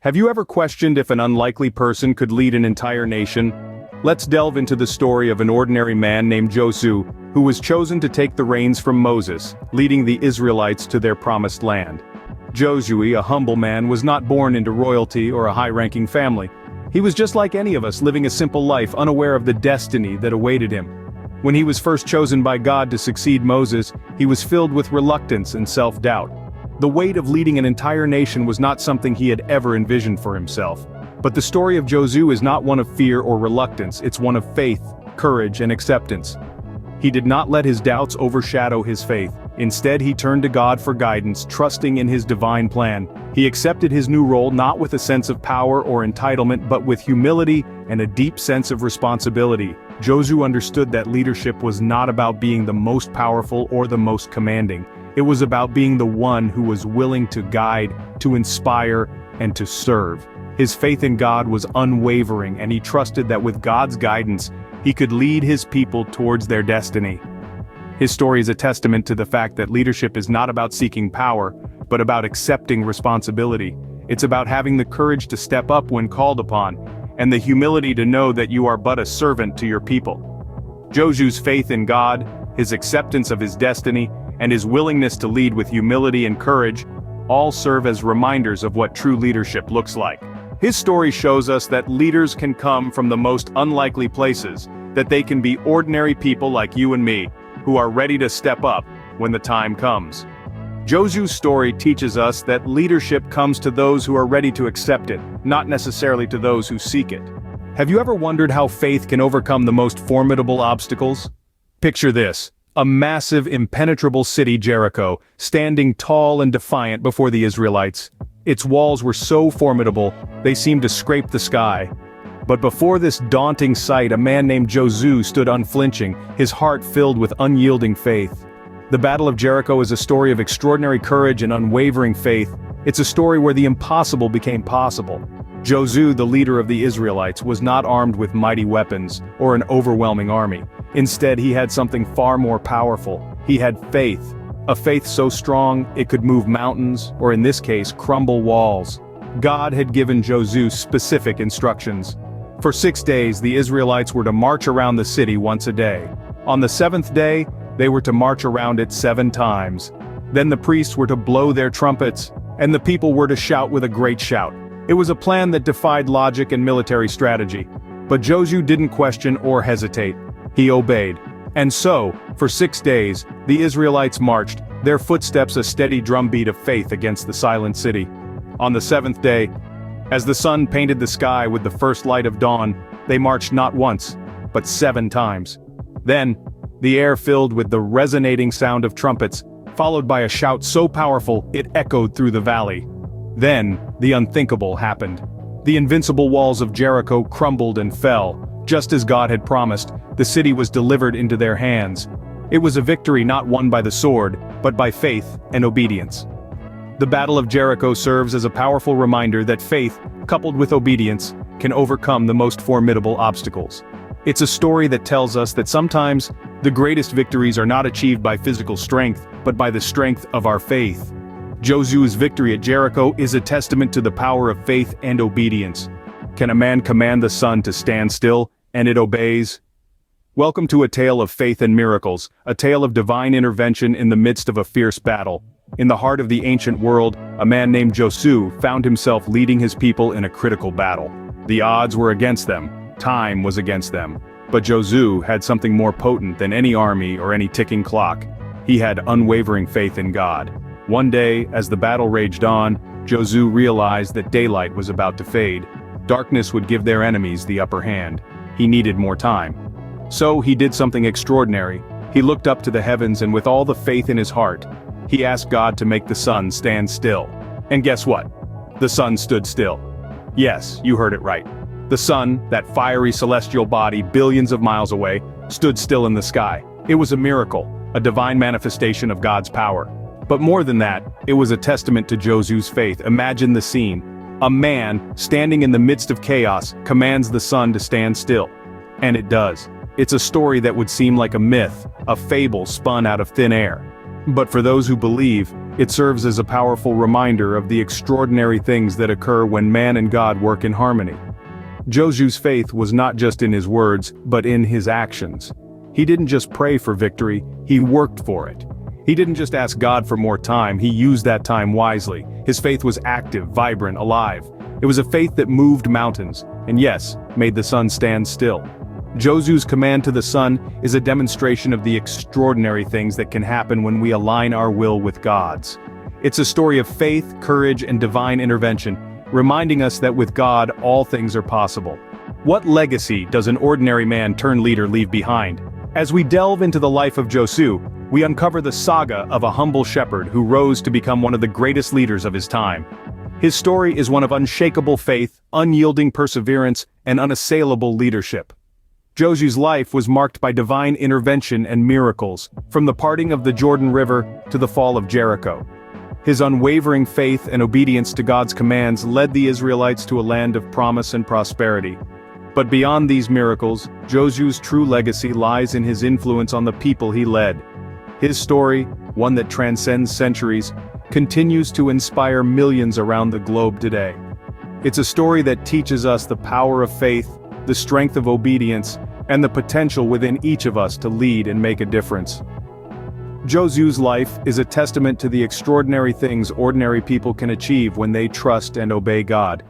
Have you ever questioned if an unlikely person could lead an entire nation? Let's delve into the story of an ordinary man named Josué, who was chosen to take the reins from Moses, leading the Israelites to their promised land. Josué, a humble man, was not born into royalty or a high-ranking family. He was just like any of us, living a simple life, unaware of the destiny that awaited him. When he was first chosen by God to succeed Moses, he was filled with reluctance and self-doubt. The weight of leading an entire nation was not something he had ever envisioned for himself. But the story of Josué is not one of fear or reluctance, it's one of faith, courage, and acceptance. He did not let his doubts overshadow his faith. Instead, he turned to God for guidance, trusting in his divine plan. He accepted his new role not with a sense of power or entitlement, but with humility and a deep sense of responsibility. Josué understood that leadership was not about being the most powerful or the most commanding. It was about being the one who was willing to guide, to inspire, and to serve. His faith in God was unwavering, and he trusted that with God's guidance, he could lead his people towards their destiny. His story is a testament to the fact that leadership is not about seeking power, but about accepting responsibility. It's about having the courage to step up when called upon, and the humility to know that you are but a servant to your people. Josué's faith in God, his acceptance of his destiny, and his willingness to lead with humility and courage, all serve as reminders of what true leadership looks like. His story shows us that leaders can come from the most unlikely places, that they can be ordinary people like you and me, who are ready to step up when the time comes. Josué's story teaches us that leadership comes to those who are ready to accept it, not necessarily to those who seek it. Have you ever wondered how faith can overcome the most formidable obstacles? Picture this. A massive, impenetrable city, Jericho, standing tall and defiant before the Israelites. Its walls were so formidable, they seemed to scrape the sky. But before this daunting sight, a man named Josué stood unflinching, his heart filled with unyielding faith. The Battle of Jericho is a story of extraordinary courage and unwavering faith. It's a story where the impossible became possible. Josué, the leader of the Israelites, was not armed with mighty weapons or an overwhelming army. Instead, he had something far more powerful. He had faith. A faith so strong, it could move mountains, or in this case, crumble walls. God had given Josué specific instructions. For 6 days, the Israelites were to march around the city once a day. On the 7th day, they were to march around it 7 times. Then the priests were to blow their trumpets, and the people were to shout with a great shout. It was a plan that defied logic and military strategy. But Josué didn't question or hesitate. He obeyed. And so, for 6 days, the Israelites marched, their footsteps a steady drumbeat of faith against the silent city. On the 7th day, as the sun painted the sky with the first light of dawn, they marched not once, but 7 times. Then, the air filled with the resonating sound of trumpets, followed by a shout so powerful it echoed through the valley. Then, the unthinkable happened. The invincible walls of Jericho crumbled and fell. Just as God had promised, the city was delivered into their hands. It was a victory not won by the sword, but by faith and obedience. The Battle of Jericho serves as a powerful reminder that faith, coupled with obedience, can overcome the most formidable obstacles. It's a story that tells us that sometimes, the greatest victories are not achieved by physical strength, but by the strength of our faith. Josué's victory at Jericho is a testament to the power of faith and obedience. Can a man command the sun to stand still, and it obeys? Welcome to a tale of faith and miracles, a tale of divine intervention in the midst of a fierce battle. In the heart of the ancient world, a man named Josué found himself leading his people in a critical battle. The odds were against them, time was against them. But Josué had something more potent than any army or any ticking clock. He had unwavering faith in God. One day, as the battle raged on, Josué realized that daylight was about to fade. Darkness would give their enemies the upper hand. He needed more time. So he did something extraordinary. He looked up to the heavens, and with all the faith in his heart, he asked God to make the sun stand still. And guess what? The sun stood still. Yes, you heard it right. The sun, that fiery celestial body billions of miles away, stood still in the sky. It was a miracle, a divine manifestation of God's power. But more than that, it was a testament to Josué's faith. Imagine the scene. A man, standing in the midst of chaos, commands the sun to stand still. And it does. It's a story that would seem like a myth, a fable spun out of thin air. But for those who believe, it serves as a powerful reminder of the extraordinary things that occur when man and God work in harmony. Josué's faith was not just in his words, but in his actions. He didn't just pray for victory, he worked for it. He didn't just ask God for more time, he used that time wisely. His faith was active, vibrant, alive. It was a faith that moved mountains, and yes, made the sun stand still. Josué's command to the sun is a demonstration of the extraordinary things that can happen when we align our will with God's. It's a story of faith, courage, and divine intervention, reminding us that with God, all things are possible. What legacy does an ordinary man turned leader leave behind? As we delve into the life of Josué, we uncover the saga of a humble shepherd who rose to become one of the greatest leaders of his time. His story is one of unshakable faith, unyielding perseverance, and unassailable leadership. Josué's life was marked by divine intervention and miracles, from the parting of the Jordan River to the fall of Jericho. His unwavering faith and obedience to God's commands led the Israelites to a land of promise and prosperity. But beyond these miracles, Josué's true legacy lies in his influence on the people he led. His story, one that transcends centuries, continues to inspire millions around the globe today. It's a story that teaches us the power of faith, the strength of obedience, and the potential within each of us to lead and make a difference. Josué's life is a testament to the extraordinary things ordinary people can achieve when they trust and obey God.